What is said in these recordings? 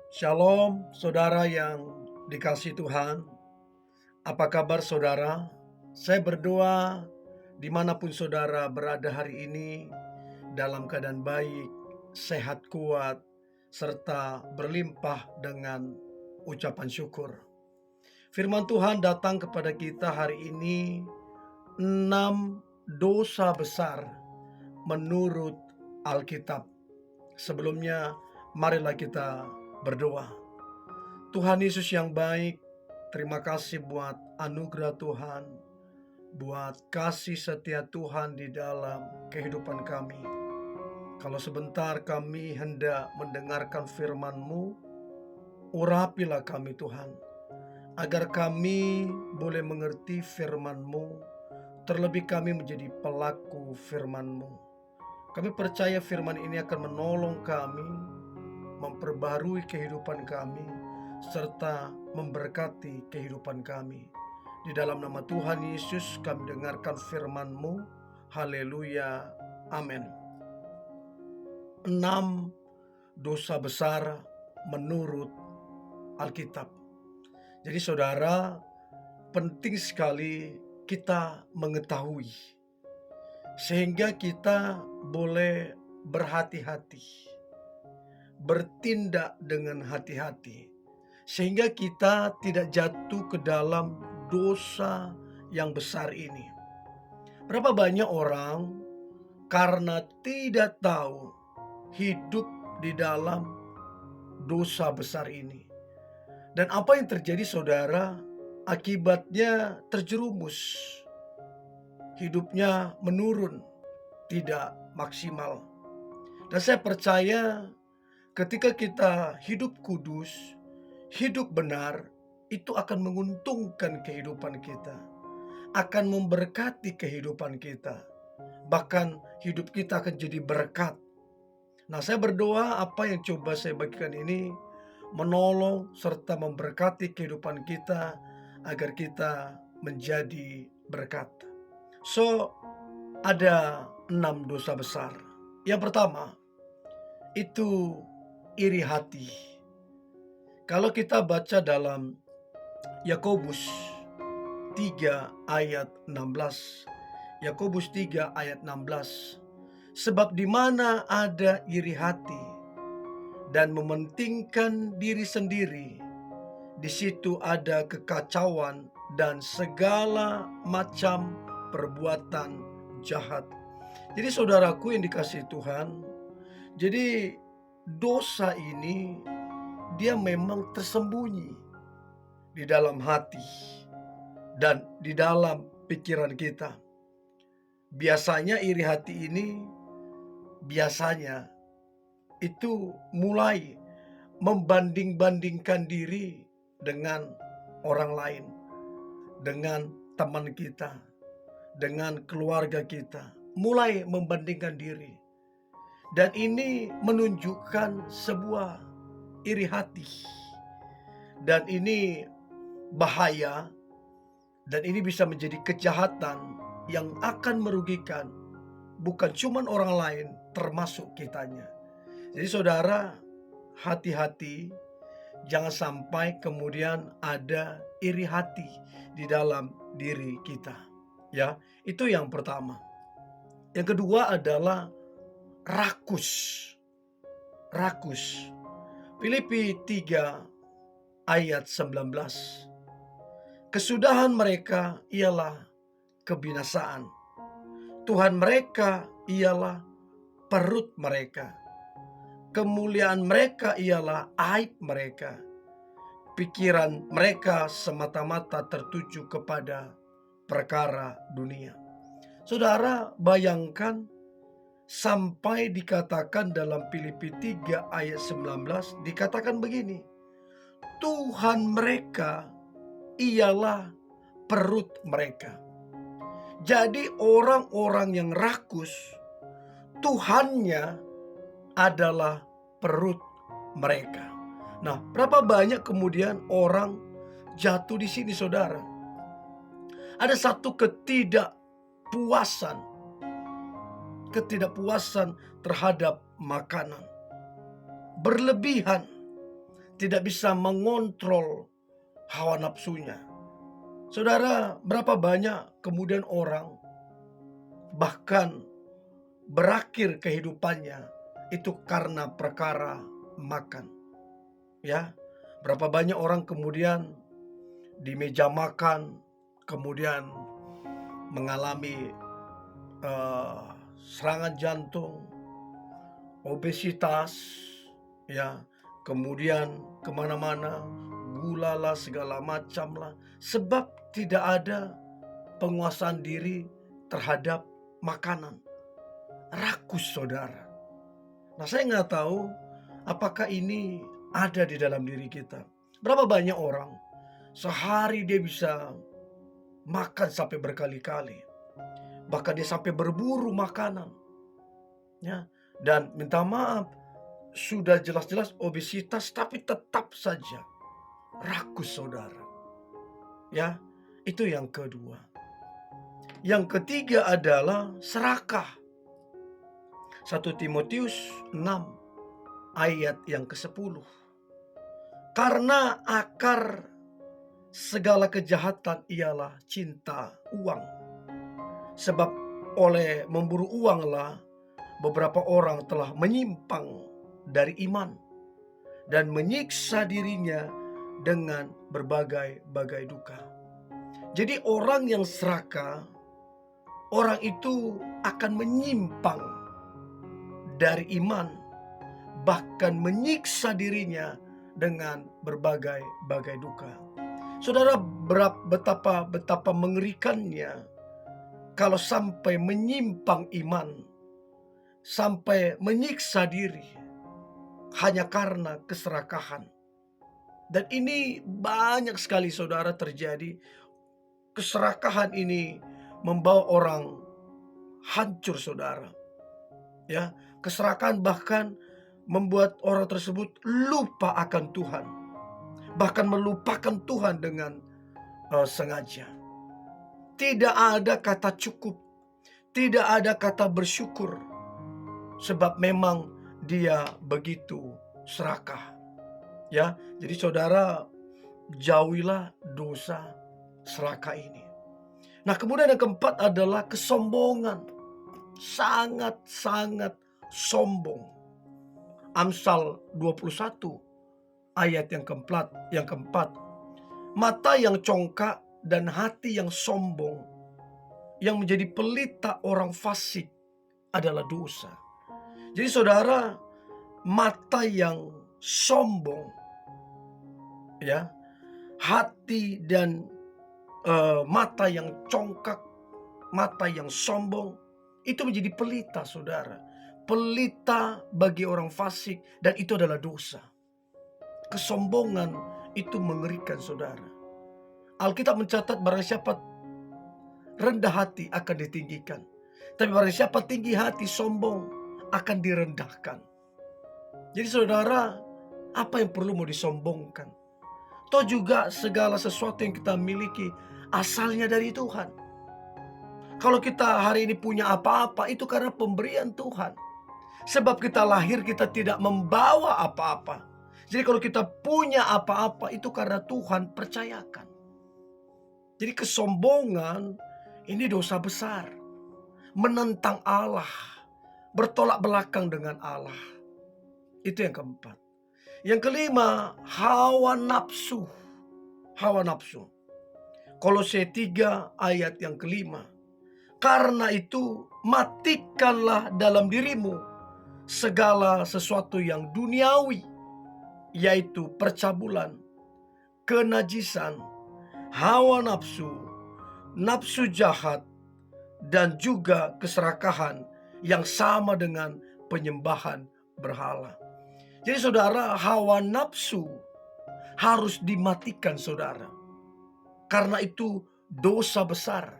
Shalom, saudara yang dikasihi Tuhan. Apa kabar saudara? Saya berdoa dimanapun saudara berada hari ini dalam keadaan baik, sehat kuat, serta berlimpah dengan ucapan syukur. Firman Tuhan datang kepada kita hari ini, 6 dosa besar menurut Alkitab. Sebelumnya, marilah kita berdoa. Tuhan Yesus yang baik, terima kasih buat anugerah Tuhan, buat kasih setia Tuhan di dalam kehidupan kami. Kalau sebentar kami hendak mendengarkan firman-Mu, urapilah kami Tuhan, agar kami boleh mengerti firman-Mu, terlebih kami menjadi pelaku firman-Mu. Kami percaya firman ini akan menolong kami, memperbarui kehidupan kami, serta memberkati kehidupan kami. Di dalam nama Tuhan Yesus kami dengarkan firman-Mu. Haleluya. Amin. 6 dosa besar menurut Alkitab. Jadi saudara, penting sekali kita mengetahui sehingga kita boleh berhati-hati, bertindak dengan hati-hati, sehingga kita tidak jatuh ke dalam dosa yang besar ini. Berapa banyak orang karena tidak tahu hidup di dalam dosa besar ini. Dan apa yang terjadi saudara? Akibatnya terjerumus, hidupnya menurun, tidak maksimal. Dan saya percaya ketika kita hidup kudus, hidup benar, itu akan menguntungkan kehidupan kita, akan memberkati kehidupan kita, bahkan hidup kita akan jadi berkat. Nah, saya berdoa apa yang coba saya bagikan ini menolong serta memberkati kehidupan kita agar kita menjadi berkat. So, ada 6 dosa besar. Yang pertama, itu iri hati. Kalau kita baca dalam Yakobus 3 ayat 16. Yakobus 3 ayat 16. Sebab di mana ada iri hati dan mementingkan diri sendiri, di situ ada kekacauan dan segala macam perbuatan jahat. Jadi saudaraku yang dikasihi Tuhan, jadi dosa ini dia memang tersembunyi di dalam hati dan di dalam pikiran kita. Biasanya iri hati ini biasanya itu mulai membanding-bandingkan diri dengan orang lain, dengan teman kita, dengan keluarga kita, mulai membandingkan diri. Dan ini menunjukkan sebuah iri hati. Dan ini bahaya, dan ini bisa menjadi kejahatan yang akan merugikan bukan cuma orang lain, termasuk kitanya. Jadi saudara, hati-hati, jangan sampai kemudian ada iri hati di dalam diri kita. Ya, itu yang pertama. Yang kedua adalah rakus. Rakus. Filipi 3 ayat 19. Kesudahan mereka ialah kebinasaan. Tuhan mereka ialah perut mereka. Kemuliaan mereka ialah aib mereka. Pikiran mereka semata-mata tertuju kepada perkara dunia. Saudara, bayangkan sampai dikatakan dalam Filipi 3 ayat 19, dikatakan begini, Tuhan mereka ialah perut mereka. Jadi orang-orang yang rakus, Tuhannya adalah perut mereka. Nah, berapa banyak kemudian orang jatuh di sini saudara? Ada satu ketidakpuasan terhadap makanan. Berlebihan, tidak bisa mengontrol hawa nafsunya. Saudara, berapa banyak kemudian orang bahkan berakhir kehidupannya itu karena perkara makan, ya. Berapa banyak orang kemudian di meja makan kemudian mengalami eh, serangan jantung, obesitas, ya, kemudian kemana-mana, gula lah, segala macam lah, sebab tidak ada penguasaan diri terhadap makanan. Rakus, saudara. Nah, saya nggak tahu apakah ini ada di dalam diri kita. Berapa banyak orang sehari dia bisa makan sampai berkali-kali, bahkan dia sampai berburu makanan, ya. Dan minta maaf, sudah jelas-jelas obesitas tapi tetap saja rakus, saudara. Ya, itu yang kedua. Yang ketiga adalah serakah. 1 Timotius 6 ayat yang ke-10. Karena akar segala kejahatan ialah cinta uang. Sebab oleh memburu uanglah beberapa orang telah menyimpang dari iman dan menyiksa dirinya dengan berbagai-bagai duka. Jadi orang yang serakah, orang itu akan menyimpang dari iman, bahkan menyiksa dirinya dengan berbagai-bagai duka. Saudara, betapa mengerikannya kalau sampai menyimpang iman, sampai menyiksa diri hanya karena keserakahan. Dan ini banyak sekali, saudara, terjadi. Keserakahan ini membawa orang hancur, saudara. Ya, keserakahan bahkan membuat orang tersebut lupa akan Tuhan, bahkan melupakan Tuhan dengan sengaja. Tidak ada kata cukup, tidak ada kata bersyukur, sebab memang dia begitu serakah. Ya, jadi saudara, jauhilah dosa serakah ini. Nah, kemudian yang keempat adalah kesombongan. Sangat-sangat sombong. Amsal 21 ayat yang keempat. Mata yang congkak dan hati yang sombong, yang menjadi pelita orang fasik adalah dosa. Jadi saudara, mata yang sombong, ya, hati dan mata yang congkak, mata yang sombong, itu menjadi pelita, saudara. Pelita bagi orang fasik, dan itu adalah dosa. Kesombongan itu mengerikan, saudara. Alkitab mencatat barang siapa rendah hati akan ditinggikan, tapi barang siapa tinggi hati sombong akan direndahkan. Jadi saudara, apa yang perlu mau disombongkan? Toh juga segala sesuatu yang kita miliki asalnya dari Tuhan. Kalau kita hari ini punya apa-apa, itu karena pemberian Tuhan. Sebab kita lahir, kita tidak membawa apa-apa. Jadi kalau kita punya apa-apa, itu karena Tuhan percayakan. Jadi kesombongan ini dosa besar. Menentang Allah, bertolak belakang dengan Allah. Itu yang keempat. Yang kelima, hawa nafsu. Hawa nafsu. Kolose 3 ayat yang kelima. Karena itu matikanlah dalam dirimu segala sesuatu yang duniawi, yaitu percabulan, kenajisan, hawa nafsu, nafsu jahat, dan juga keserakahan yang sama dengan penyembahan berhala. Jadi saudara, hawa nafsu harus dimatikan, saudara. Karena itu dosa besar.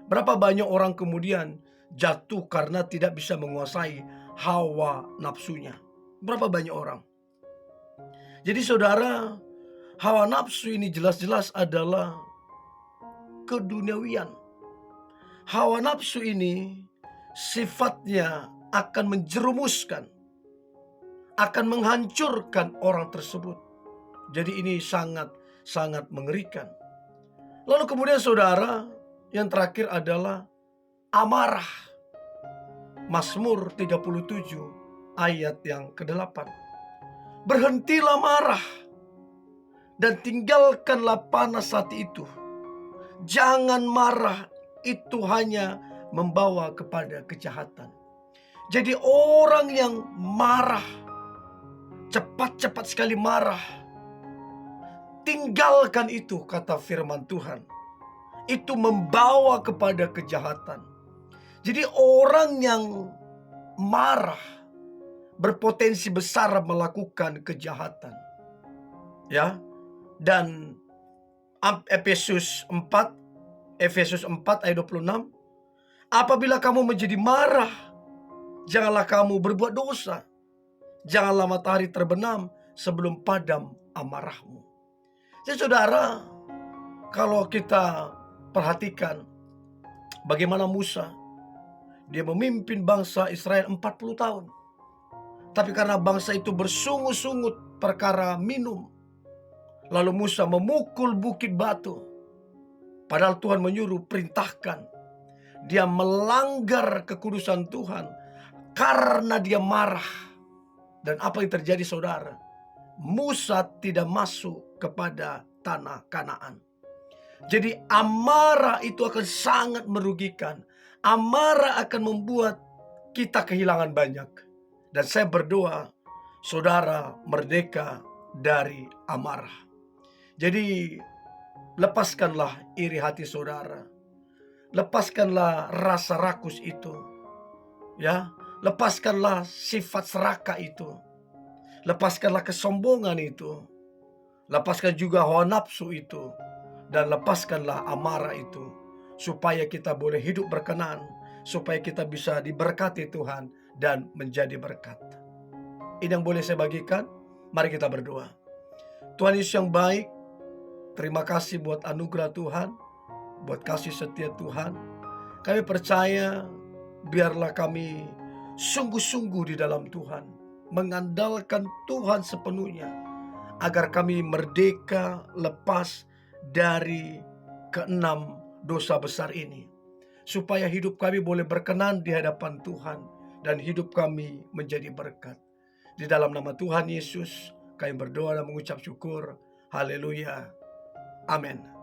Berapa banyak orang kemudian jatuh karena tidak bisa menguasai hawa nafsunya. Berapa banyak orang. Jadi saudara, hawa nafsu ini jelas-jelas adalah keduniawian. Hawa nafsu ini sifatnya akan menjerumuskan, akan menghancurkan orang tersebut. Jadi ini sangat mengerikan. Lalu kemudian saudara, yang terakhir adalah amarah. Mazmur 37 ayat yang ke-8. Berhentilah marah dan tinggalkanlah panas hati itu. Jangan marah, itu hanya membawa kepada kejahatan. Jadi orang yang marah, cepat-cepat sekali marah, tinggalkan itu, kata firman Tuhan. Itu membawa kepada kejahatan. Jadi orang yang marah berpotensi besar melakukan kejahatan. Ya. Dan Efesus 4 ayat 26, apabila kamu menjadi marah, janganlah kamu berbuat dosa. Janganlah matahari terbenam sebelum padam amarahmu. Jadi saudara, kalau kita perhatikan bagaimana Musa, dia memimpin bangsa Israel 40 tahun. Tapi karena bangsa itu bersungut-sungut perkara minum, lalu Musa memukul bukit batu. Padahal Tuhan menyuruh, perintahkan. Dia melanggar kekudusan Tuhan karena dia marah. Dan apa yang terjadi saudara? Musa tidak masuk kepada tanah Kanaan. Jadi amarah itu akan sangat merugikan. Amarah akan membuat kita kehilangan banyak. Dan saya berdoa, saudara merdeka dari amarah. Jadi lepaskanlah iri hati saudara. Lepaskanlah rasa rakus itu. Ya, lepaskanlah sifat serakah itu. Lepaskanlah kesombongan itu. Lepaskan juga hawa nafsu itu. Dan lepaskanlah amarah itu. Supaya kita boleh hidup berkenan. Supaya kita bisa diberkati Tuhan dan menjadi berkat. Ini yang boleh saya bagikan. Mari kita berdoa. Tuhan Yesus yang baik, terima kasih buat anugerah Tuhan, buat kasih setia Tuhan. Kami percaya, biarlah kami sungguh-sungguh di dalam Tuhan, mengandalkan Tuhan sepenuhnya, agar kami merdeka lepas dari keenam dosa besar ini. Supaya hidup kami boleh berkenan di hadapan Tuhan, dan hidup kami menjadi berkat. Di dalam nama Tuhan Yesus, kami berdoa dan mengucap syukur. Haleluya. Amin.